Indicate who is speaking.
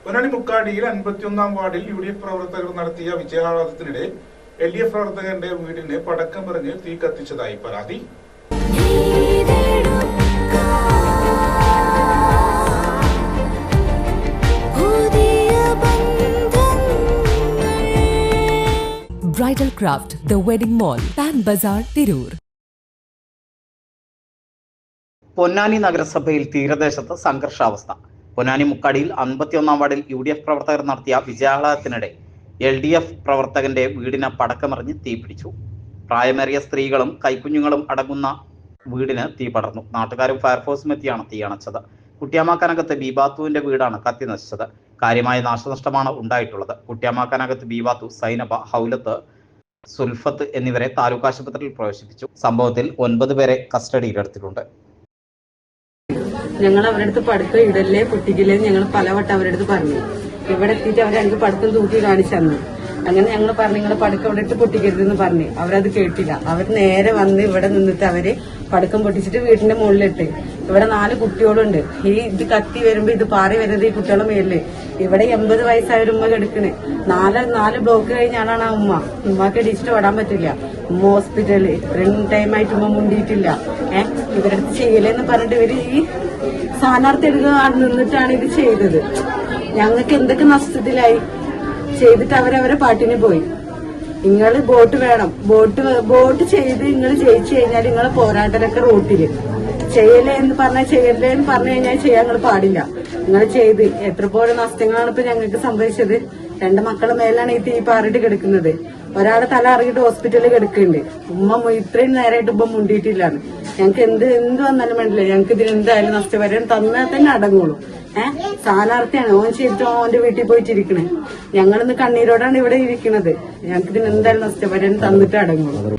Speaker 1: പൊന്നാനി മുക്കാടിയിൽ 51-ാം വാർഡിൽ UDF പ്രവർത്തകർ നടത്തിയ വിജയാഹ്ലാദത്തിനിടെ LDF പ്രവർത്തകന്റെ വീടിന് പടക്കം എറിഞ്ഞ് തീ കത്തിച്ചതായി പരാതി.
Speaker 2: Bridal Craft, The Wedding Mall, Pan Bazaar, Tirur.
Speaker 3: Ponnani നഗരസഭയിൽ തീരദേശത്ത് സംഘർഷാവസ്ഥ. പൊന്നാനി മുക്കാടിയിൽ 51-ാം വാർഡിൽ UDF പ്രവർത്തകർ നടത്തിയ വിജയാഹ്ലാദത്തിനിടെ LDF പ്രവർത്തകന്റെ വീടിന് പടക്കമെറിഞ്ഞ് തീപിടിച്ചു. പ്രായമേറിയ സ്ത്രീകളും കൈക്കുഞ്ഞുങ്ങളും അടങ്ങുന്ന വീടിന് തീ പടർന്നു. നാട്ടുകാരും ഫയർഫോഴ്സും എത്തിയാണ് തീ അണച്ചത്. കുട്ടിയാമാക്കാനകത്ത് ബീബാത്തുവിന്റെ വീടാണ് കത്തി നശിച്ചത്. കാര്യമായ നാശനഷ്ടമാണ് ഉണ്ടായിട്ടുള്ളത്. കുട്ടിയാമാക്കാനകത്ത് ബീബാത്തു, സൈനബ, ഹൗലത്ത്, സുൽഫത്ത് എന്നിവരെ താലൂക്ക് ആശുപത്രിയിൽ പ്രവേശിപ്പിച്ചു. സംഭവത്തിൽ 9 പേരെ കസ്റ്റഡിയിലെടുത്തിട്ടുണ്ട്.
Speaker 4: ഞങ്ങൾ അവരുടെ അടുത്ത് പടുക്കം ഇടല്ലേ പൊട്ടിക്കില്ലേ ഞങ്ങൾ പലവട്ടം അവരുടെ അടുത്ത് പറഞ്ഞു. ഇവിടെ എത്തിയിട്ട് അവർ ഞങ്ങൾക്ക് പടുക്കം തൂക്കി കാണിച്ചു തന്നു. അങ്ങനെ ഞങ്ങൾ പറഞ്ഞു നിങ്ങളെ പടുക്കം ഇവിടെ ഇട്ട് പൊട്ടിക്കരുതെന്ന് പറഞ്ഞു. അവരത് കേട്ടില്ല. അവർ നേരെ വന്ന് ഇവിടെ നിന്നിട്ട് അവര് പടുക്കം പൊട്ടിച്ചിട്ട് വീടിന്റെ മുകളിലിട്ട്. ഇവിടെ 4 കുട്ടികളുണ്ട്. ഇത് കത്തി വരുമ്പോ ഇത് പാറി വരുന്നത് ഈ കുട്ടികളുടെ മേലില്. ഇവിടെ 80 വയസ്സായ ഒരു ഉമ്മ കിടക്കണ്. 4 ബ്ലോക്ക് കഴിഞ്ഞാണ് ആ ഉമ്മക്ക് ഇടിച്ചിട്ട് ഓടാൻ പറ്റില്ല. ഉമ്മ ഹോസ്പിറ്റലിൽ ഇത്രയും ടൈമായിട്ട് ഉമ്മ മുണ്ടിയിട്ടില്ല. ഇവരുടെ അടുത്ത് ചെയ്യലെന്ന് പറഞ്ഞിട്ട് ഇവര് ഈ സ്ഥാനാർത്ഥി എടുക്കാൻ നിന്നിട്ടാണ് ഇത് ചെയ്തത്. ഞങ്ങൾക്ക് എന്തൊക്കെ നഷ്ടത്തിലായി ചെയ്തിട്ട് അവരവരെ പാട്ടിന് പോയി. നിങ്ങൾ വോട്ട് വേണം, വോട്ട് ചെയ്ത് നിങ്ങൾ ജയിച്ചു കഴിഞ്ഞാൽ നിങ്ങളെ പോരാട്ടലൊക്കെ റോട്ടില് ചെയ്യലേ എന്ന് പറഞ്ഞാൽ ചെയ്യല്ലേ എന്ന് പറഞ്ഞു കഴിഞ്ഞാൽ ചെയ്യാൻ നിങ്ങൾ പാടില്ല. നിങ്ങൾ ചെയ്ത് എത്ര പോലെ നഷ്ടങ്ങളാണ് ഇപ്പൊ ഞങ്ങൾക്ക് സംഭവിച്ചത്. 2 മക്കളെ മേലാണ് ഈ തീ പാറിട്ട് കിടക്കുന്നത്. ഒരാളെ തല അറിയിട്ട് ഹോസ്പിറ്റലിൽ കിടക്കുന്നുണ്ട്. ഉമ്മ ഇത്രയും നേരമായിട്ട് ഉമ്മ മുണ്ടിയിട്ടില്ലാണ്. ഞങ്ങൾക്ക് എന്ത് വന്നാലും വേണ്ടില്ല. ഞങ്ങൾക്ക് ഇതിന് എന്തായാലും നഷ്ടപരിഹാരം തന്നാൽ തന്നെ അടങ്ങുള്ളൂ. സ്ഥാനാർത്ഥിയാണ്. ഓൻ ചെയ്തിട്ട് ഓന്റെ വീട്ടിൽ പോയിട്ടിരിക്കണേ. ഞങ്ങളിന്ന് കണ്ണീരോടാണ് ഇവിടെ ഇരിക്കുന്നത്. ഞങ്ങൾക്ക് ഇതിന് എന്തായാലും നഷ്ടപരിഹാരം തന്നിട്ട് അടങ്ങുള്ളൂ.